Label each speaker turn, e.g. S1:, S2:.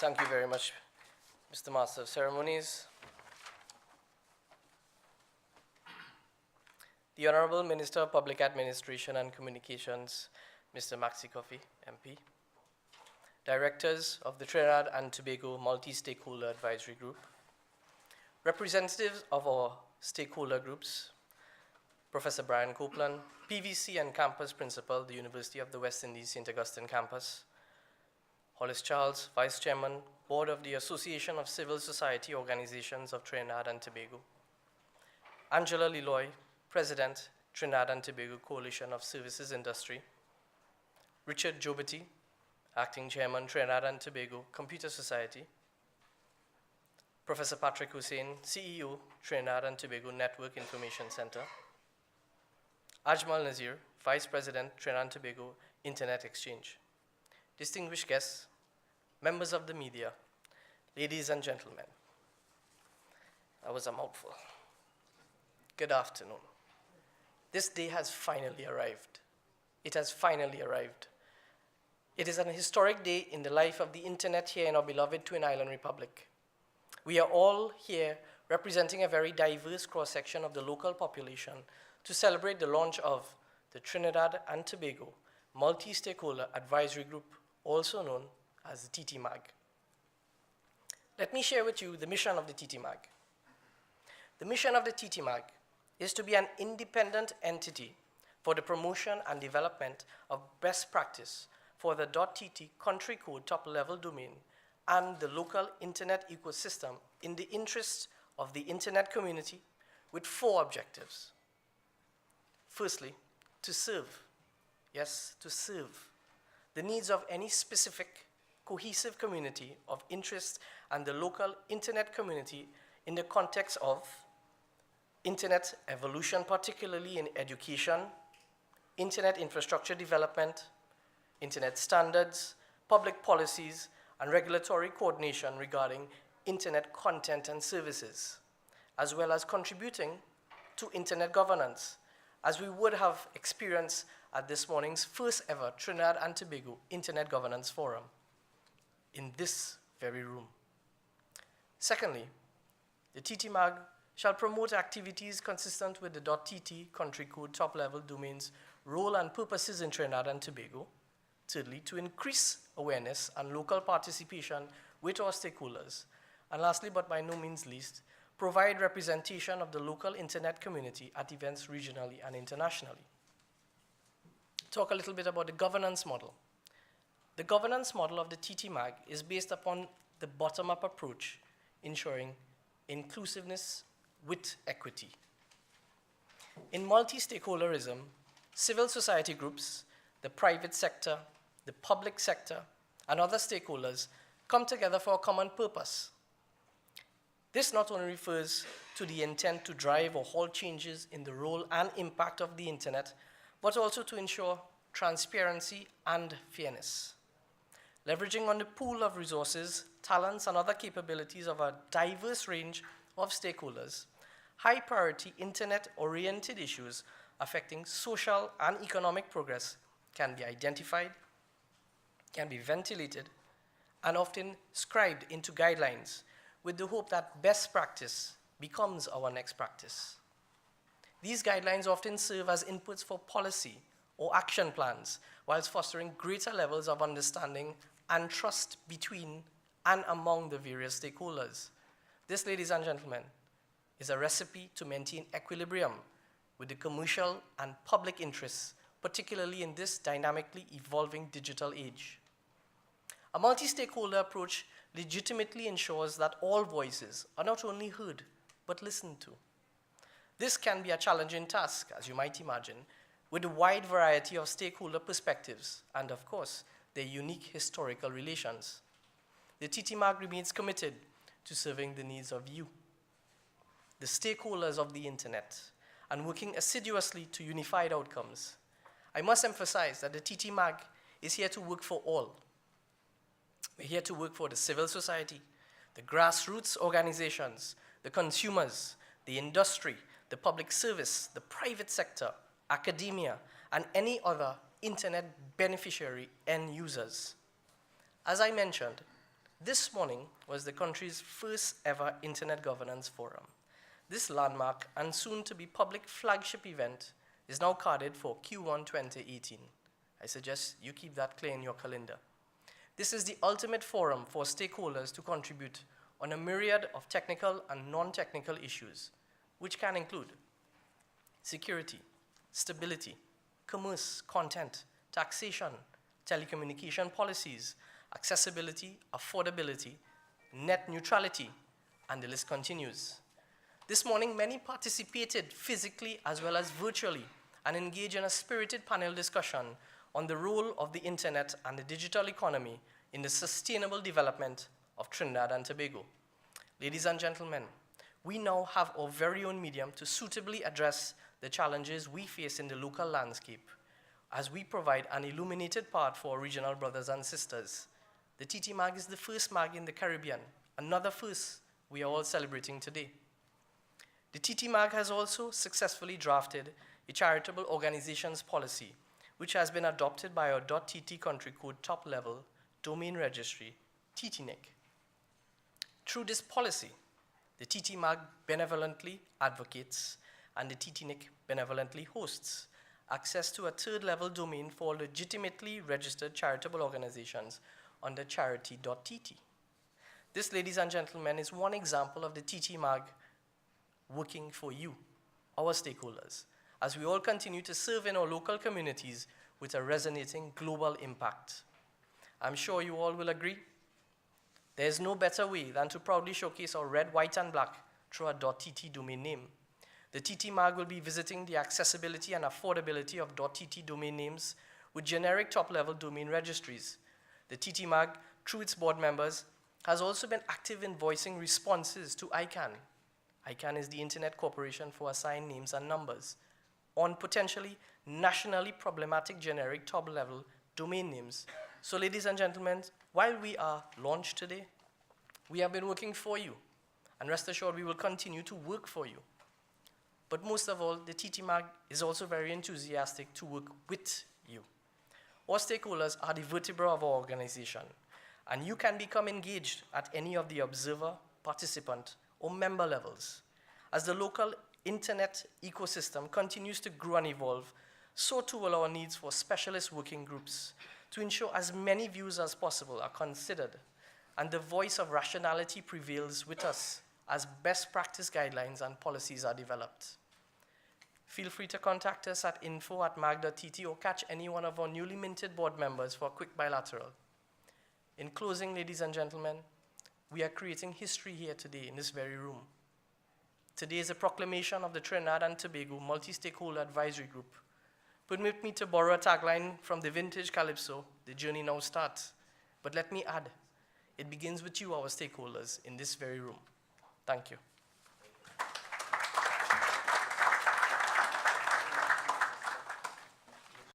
S1: Thank you very much, Mr. Master of Ceremonies. The Honorable Minister of Public Administration and Communications, Mr. Maxi Coffey, MP. Directors of the Trinidad and Tobago Multi-Stakeholder Advisory Group. Representatives of our stakeholder groups, Professor Brian Copeland, PVC and Campus Principal, the University of the West Indies, St. Augustine Campus. Hollis Charles, Vice Chairman, Board of the Association of Civil Society Organizations of Trinidad and Tobago. Angela Leloy, President, Trinidad and Tobago Coalition of Services Industry. Richard Jobity, Acting Chairman, Trinidad and Tobago Computer Society. Professor Patrick Hussain, CEO, Trinidad and Tobago Network Information Center. Ajmal Nazir, Vice President, Trinidad and Tobago Internet Exchange. Distinguished guests, members of the media, ladies and gentlemen. That was a mouthful. Good afternoon. This day has finally arrived. It has finally arrived. It is an historic day in the life of the internet here in our beloved Twin Island Republic. We are all here representing a very diverse cross-section of the local population to celebrate the launch of the Trinidad and Tobago Multi-Stakeholder Advisory Group, also known as the TTMAG. Let me share with you the mission of the TTMAG. The mission of the TTMAG is to be an independent entity for the promotion and development of best practice for the .tt country code top-level domain and the local internet ecosystem in the interest of the internet community with 4 objectives. Firstly, to serve. Yes, to serve the needs of any specific cohesive community of interest and the local internet community in the context of internet evolution, particularly in education, internet infrastructure development, internet standards, public policies, and regulatory coordination regarding internet content and services, as well as contributing to internet governance, as we would have experienced at this morning's first ever Trinidad and Tobago Internet Governance Forum in this very room. Secondly, the TTMAG shall promote activities consistent with the .tt country code top-level domain's role and purposes in Trinidad and Tobago. Thirdly, to increase awareness and local participation with our stakeholders. And lastly, but by no means least, provide representation of the local internet community at events regionally and internationally. Talk a little bit about the governance model. The governance model of the TTMAG is based upon the bottom-up approach, ensuring inclusiveness with equity. In multi-stakeholderism, civil society groups, the private sector, the public sector, and other stakeholders come together for a common purpose. This not only refers to the intent to drive or halt changes in the role and impact of the internet, but also to ensure transparency and fairness. Leveraging on the pool of resources, talents, and other capabilities of a diverse range of stakeholders, high-priority internet-oriented issues affecting social and economic progress can be identified, can be ventilated, and often scribed into guidelines with the hope that best practice becomes our next practice. These guidelines often serve as inputs for policy or action plans, whilst fostering greater levels of understanding and trust between and among the various stakeholders. This, ladies and gentlemen, is a recipe to maintain equilibrium with the commercial and public interests, particularly in this dynamically evolving digital age. A multi-stakeholder approach legitimately ensures that all voices are not only heard, but listened to. This can be a challenging task, as you might imagine, with a wide variety of stakeholder perspectives and, of course, their unique historical relations. The TTMAG remains committed to serving the needs of you, the stakeholders of the internet, and working assiduously to unified outcomes. I must emphasize that the TTMAG is here to work for all. We're here to work for the civil society, the grassroots organizations, the consumers, the industry, the public service, the private sector, academia, and any other internet beneficiary end users. As I mentioned, This morning was the country's first ever Internet Governance Forum. This landmark and soon to be public flagship event is now carded for Q1 2018. I suggest you keep that clear in your calendar. This is the ultimate forum for stakeholders to contribute on a myriad of technical and non-technical issues, which can include security, stability, commerce, content, taxation, telecommunication policies, accessibility, affordability, net neutrality, and the list continues. This morning, many participated physically as well as virtually and engaged in a spirited panel discussion on the role of the internet and the digital economy in the sustainable development of Trinidad and Tobago. Ladies and gentlemen, we now have our very own medium to suitably address the challenges we face in the local landscape as we provide an illuminated path for our regional brothers and sisters. The TTMAG is the first MAG in the Caribbean, another first we are all celebrating today. The TTMAG has also successfully drafted a charitable organizations policy, which has been adopted by our .tt country code top-level domain registry, TTNIC. Through this policy, the TTMAG benevolently advocates and the TTNIC benevolently hosts access to a third-level domain for legitimately registered charitable organizations under charity.tt. This, ladies and gentlemen, is one example of the TTMAG working for you, our stakeholders, as we all continue to serve in our local communities with a resonating global impact. I'm sure you all will agree. There is no better way than to proudly showcase our red, white, and black through a .tt domain name. The TTMAG will be visiting the accessibility and affordability of .tt domain names with generic top-level domain registries. The TTMAG, through its board members, has also been active in voicing responses to ICANN. ICANN is the Internet Corporation for Assigned Names and Numbers, on potentially nationally problematic generic top-level domain names. So, ladies and gentlemen, while we are launched today, we have been working for you, and rest assured we will continue to work for you. But most of all, the TTMAG is also very enthusiastic to work with you. Our stakeholders are the vertebra of our organization, and you can become engaged at any of the observer, participant, or member levels. As the local internet ecosystem continues to grow and evolve, so too will our needs for specialist working groups to ensure as many views as possible are considered and the voice of rationality prevails with us as best practice guidelines and policies are developed. Feel free to contact us at info@mag.tt or catch any one of our newly minted board members for a quick bilateral. In closing, ladies and gentlemen, we are creating history here today in this very room. Today is a proclamation of the Trinidad and Tobago Multi-Stakeholder Advisory Group. Permit me to borrow a tagline from the vintage Calypso, the journey now starts. But let me add, it begins with you, our stakeholders, in this very room. Thank you.